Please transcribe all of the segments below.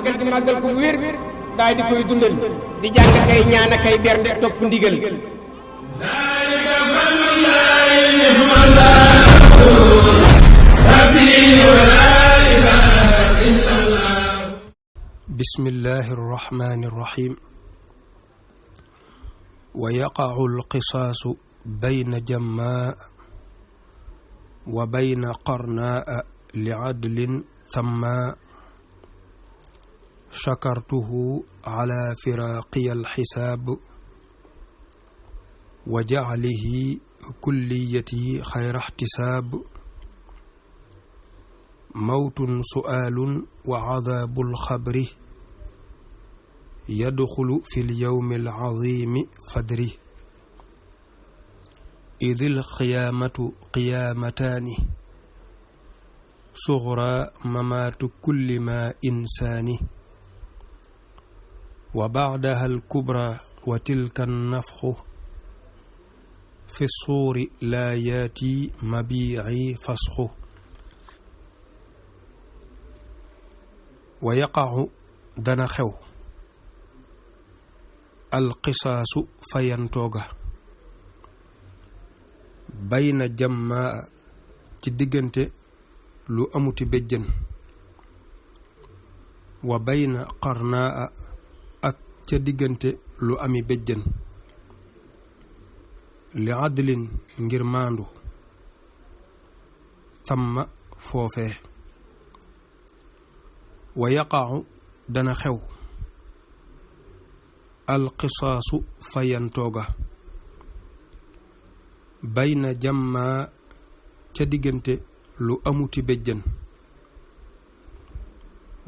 màggal gi màggal ko bu wér daal di koy dundal di jàng kay ñaan kay bernde topp ndigal bismillahi arrahmani irrahim wa yaqacu alqisaasu bayna jammaa wa bayna qarnaa licadlin thammaa shakartuhu ala firaaqiya alxisaab wa jaclihi kulliyati xayra ixtisaab mawtun su'aalun wa cadaabu alxabri yadxulu fi lyawmi alcaziimi fadri id alqiyaamatu qiyaamataani suxraa mamaatu kulli maa insaani wa bacdaha alkubraa wa tilka annafxu fi suuri laa yaati mabiici fasxu wa yaqacu dana xew alqisaasu fayantooga bayna jammaa ci diggante lu amuti béjjën wa bayna qarnaa ak ca diggante lu ami béjjën li adlin ngir maandu tamma foofee wa yaqacu dana xew alqisaasu fayantooga bayna jammaa ca diggante lu amuti béjjën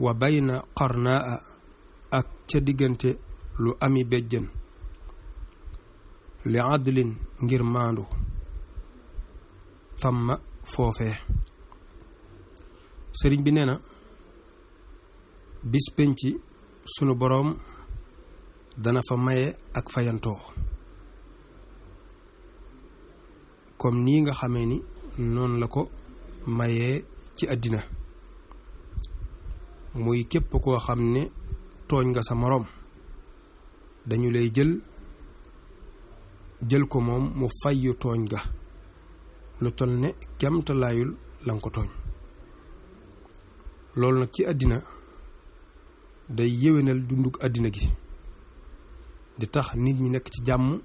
wa bayna qarnaa ak ca diggante lu ami béjjën li adlin ngir maandu tamma foofee sëriñ bi nee na bis penci sunu boroom dana fa maye ak fayantoo comme nii nga xamee ni noonu la ko mayee ci àddina muy képp koo xam ne tooñ nga sa moroom dañu lay jël ko moom mu fayyu tooñ ga lu toll ne kemtalaayul la nga ko tooñ loolu nag ci àddina day yéwénal dunduk àddina gi di tax nit ñi nekk ci jàmm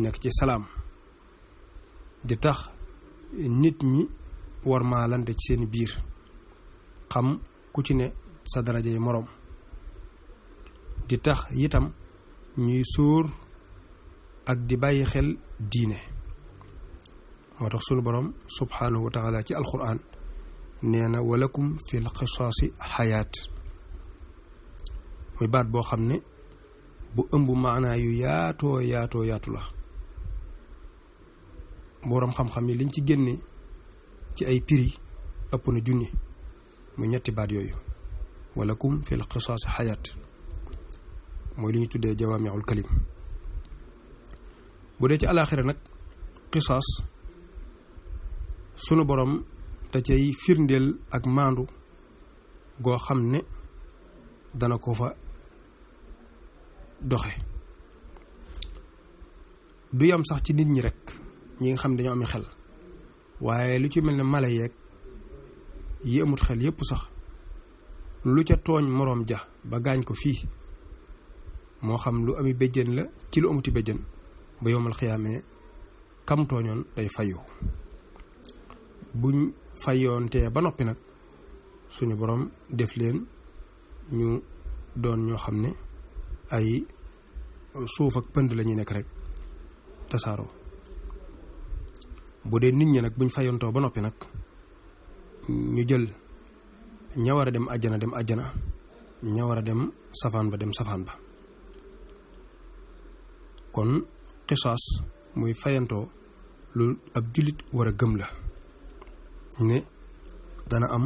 nekk ci salaam di tax nit ñi war maalante ci seen biir xam ku ci ne sa daraja yi moroom di tax itam ñuy sóor ak di bàyyi xel diine moo tax sunu boroom subhaanahu wa taala ci alquran nee na walakum fil qisaasi xayaat muy baat boo xam ne bu ëmb maanaa yu yaatoo yaatu la boroom xam-xam yi liñ ci génne ci ay piri ëpp na junni mu ñetti baat yooyu walakum fil qisaas xayaat mooy li ñu tuddee jawaami'ul kalim bu dee ci alaaxira nag qisaas sunu boroom da cay firndeel ak maandu goo xam ne dana ko fa doxe du yam sax ci nit ñi rekk ñi nga xam ne dañoo am xel waaye lu ci mel ne mala yeeg yi amut xel yépp sax lu ca tooñ moroom ja ba gaañ ko fii moo xam lu ami béjjën la ci lu amuti béjjën ba yowmal xiyaamee kam tooñoon day fayu buñ fayoontee ba noppi nag suñu boroom def leen ñu doon ñoo xam ne ay suuf ak pënd la ñuy nekk rek tasaaroo bu dee nit ñi nag buñ fayoontoo ba noppi nag ñu jël ña war a dem àjjana ña war a dem safaan ba kon qisaas muy fayantoo lu ab jullit war a gëm la ne dana am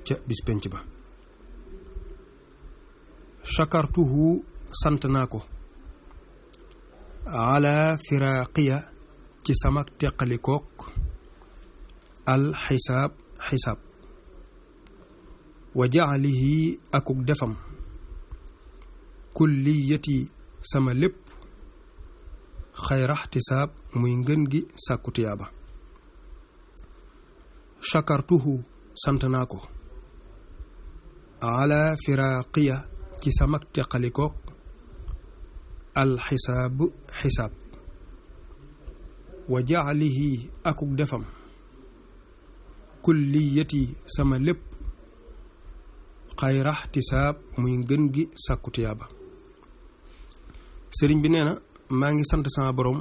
ca bis penc ba shakartuhu sant naa ko ala firaaqiya ci sama teqalikook al xisaab wa jaalihi akuk defam kulliyati sama lépp xayra ihtisaab muy ngën gi sàkku tiyaaba shakartuhu sant naa ko ala firaaqiya ci samak teqalikook alxisaab xisaab wa jaalihi akuk defam kulliyati sama lépp xayra ihtisaab muy ngën gi sàkku tiyaaba sëriñ bi nee na maa ngi sant sama borom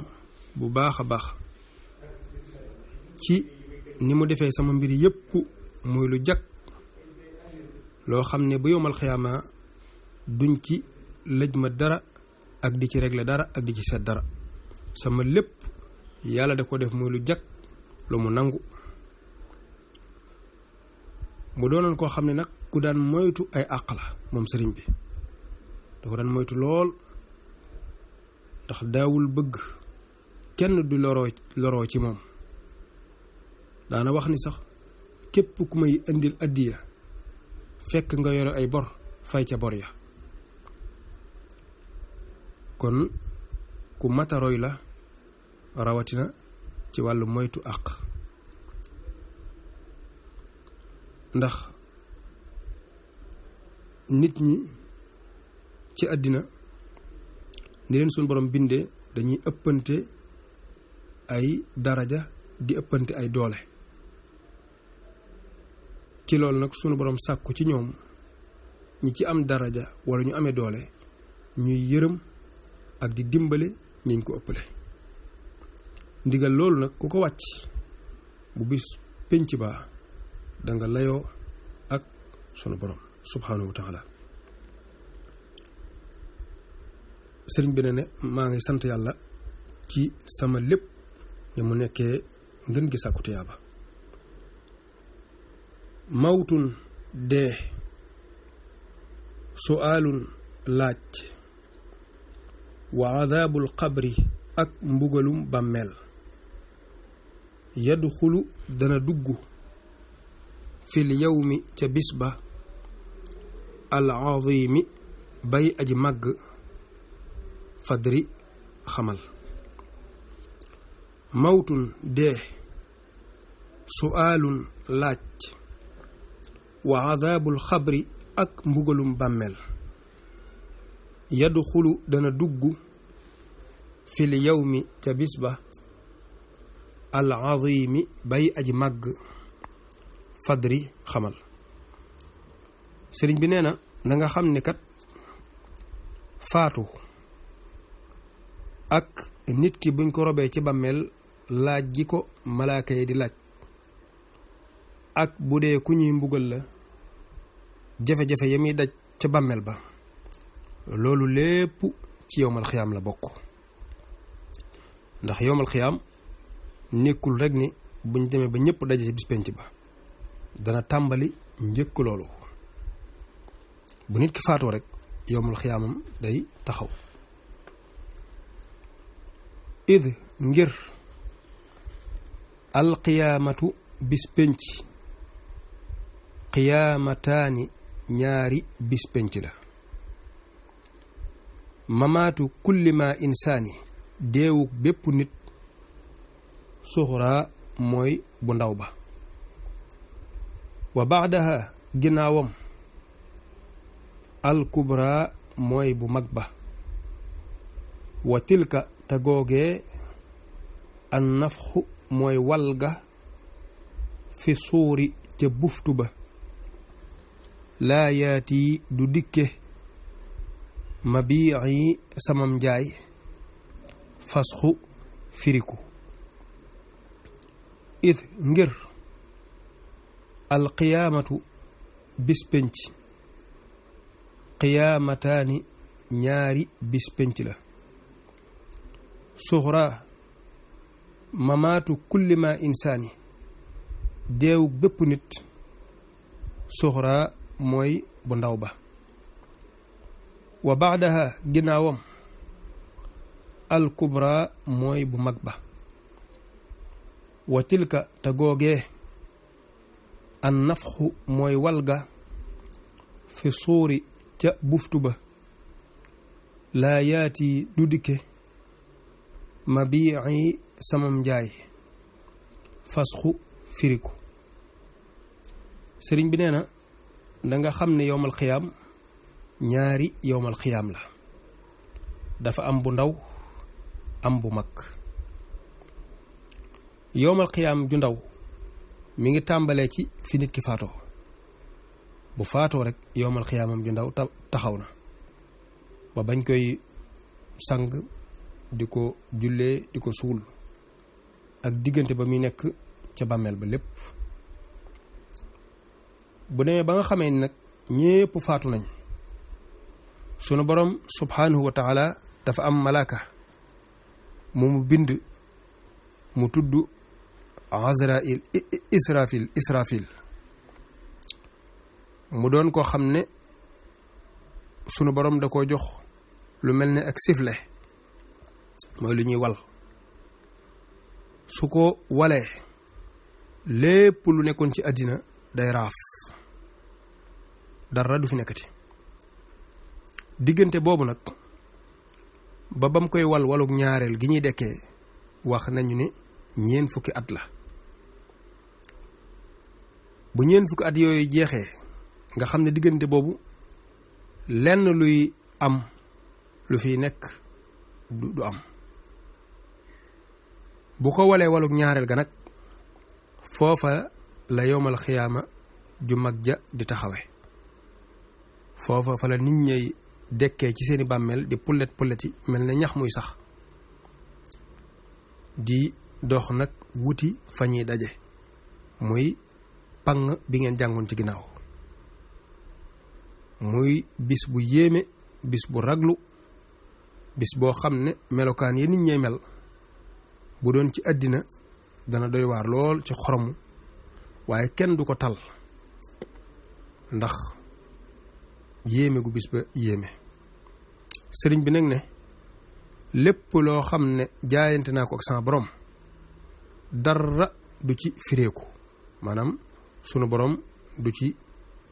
bu baax a baax ci ni mu defee sama mbir yépp muy lu jag loo xam ne bu yowmal xiyaama duñ ci lëj ma dara ak di ci régler dara ak di ci seet dara sama lépp yàlla da ko def muy lu jag lu mu nangu mu doonoon koo xam ne nag ku daan moytu ay àq la moom sëriñ bi da ko daan moytu lool ndax daawul bëgg kenn du loroo ci moom daana wax ni sax képp ku may indil addiya fekk nga yore ay bor fay ca bor ya kon ku mataroy la rawatina ci wàllu moytu àq ndax nit ñi ci àddina ni leen suñu borom bindee dañuy ëppante ay daraja di ëppante ay doole ci loolu nag sunu borom sàkku ci ñoom ñi ci am daraja wala ñu amee doole ñuy yërëm ak di dimbale ñiñ ko ëppale ndigal loolu nag ku ko wàcc bu bis pénc ba da nga layoo ak sunu borom subhanahu wa taala sëriñ bi ne maa ngi sant yàlla ci sama lépp ne mu nekkee ngën gi sàkku tiyaaba mawtun dee su'aalun laaj wa adaabul qabri ak mbugalum bàmmeel yadxulu dana dugg fil yawmi ca bis ba al azimi bay aji màgg fadri xamal mawtun dee su'aalun laaj wa adaabul xabri ak mbugalum bàmmeel yadxulu dana dugg fil yawmi ca bis ba al azimi bay aji màgg fadri xamal sëriñ bi nee na nga xam ne kat faatu ak nit ki buñ ko robee ci bàmmeel laaj gi ko malaaka yi di laaj ak bu dee ku ñuy mbugal la jafe-jafe ya muy daj ca bàmmeel ba loolu lépp ci yowmal xiyaam la bokk ndax yowmal xiyaam nekkul rek ni buñ demee ba ñëpp daje ci bis penc ba dana tàmbali njëkk loolu bu nit ki faatoo rek yowmal xiyaamam day taxaw id ngir alqiyaamatu bis penc qiyaamataani ñaari bis penc la mamaatu kulli ma insaani deewuk bépp nit suxraa mooy bu ndaw ba wa baadaha ginnaawam alkubra mooy bu mag ba wa tilka te googee an nafxu mooy walga fi suuri ca buftu ba laa yaati du dikke mabiici samam njaay fasxu firiku id ngir alqiyaamatu bis penc qiyaamataani ñaari bis penc la suxra mamaatu kulli ma insaani deewu bépp nit suxra mooy bu ndaw ba wa baadaha ginnaawam alkubra mooy bu mag ba wa tilka te googee an nafxu mooy walga fi suuri ca buftu ba laa yaati du dikke ma bii samam njaay fasxu firiku sëriñ bi nee na danga xam ne yowmal xiyaam ñaari yowmal xiyaam la dafa am bu ndaw am bu mag yowmal xiyaam ju ndaw mi ngi tàmbalee ci fi nit ki faatoo bu faatoo rek yowmal xiyaamam ju ndaw taxaw na ba bañ koy sang di ko jullee di ko suul ak diggante ba muy nekk ca bàmmeel ba lépp bu demee ba nga xamee ni nag ñépp faatu nañ sunu borom subhanahu wa taala dafa am malaaka mu bind mu tudd Azrail Israfil mu doon koo xam ne sunu borom da koo jox lu mel ne ak sifle mooy lu ñuy wal su ko walee lépp lu nekkoon ci àddina day raaf dara du fi nekkati diggante boobu nag ba bam koy waluk ñaareel gi ñuy dekkee wax nañu ne 4 fukki at la bu 4 fukki at yooyu jeexee nga xam ne diggante boobu lenn luy am lu fiy nekk du am bu ko waluk ñaareel ga nag foofa la yowmal xiyaama ju mag ja di taxawe foofa fa la nit ñay dekkee ci seeni bàmmeel di pulleti mel ne ñax muy sax di dox nag wuti fa ñuy daje muy pang bi ngeen jàngoon ci ginnaaw muy bis bu yéeme bis bu raglu bis boo xam ne melokaan yi nit ñay mel bu doon ci àddina dana doy waar lool ci xoromu waaye kenn du ko tal ndax yéeme gu bis ba yéeme sëriñ bi nag ne lépp loo xam ne jaayante naa ko ak sama borom dara du ci fireeku maanaam sunu borom du ci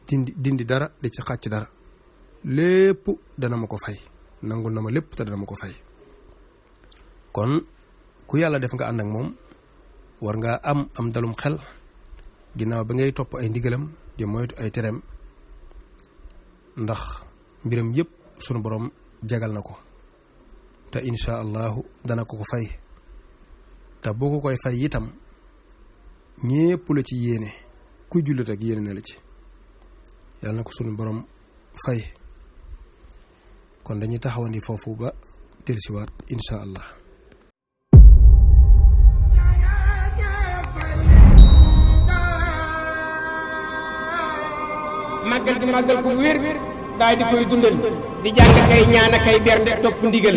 dindi dara di ci xàcc dara lépp dana ma ko fay nangul na ma lépp te dana ma ko fay kon ku yàlla def nga ànd ak moom war ngaa am dalum xel ginnaaw ba ngay topp ay ndigalam di moytu ay tereem ndax mbiram yépp sunu borom jagal na ko te insha allahu dana ko fay te boo ko koy fay itam ñépp la ci yéene ku jullit ak yéene na la ci yàlla na ko sunu borom fay kon dañuy taxawandi foofu ba dellusiwaat insha allah. màggal gi màggal ko wér daal di koy dundal di jàng kay ñaan kay bernde topp ndigal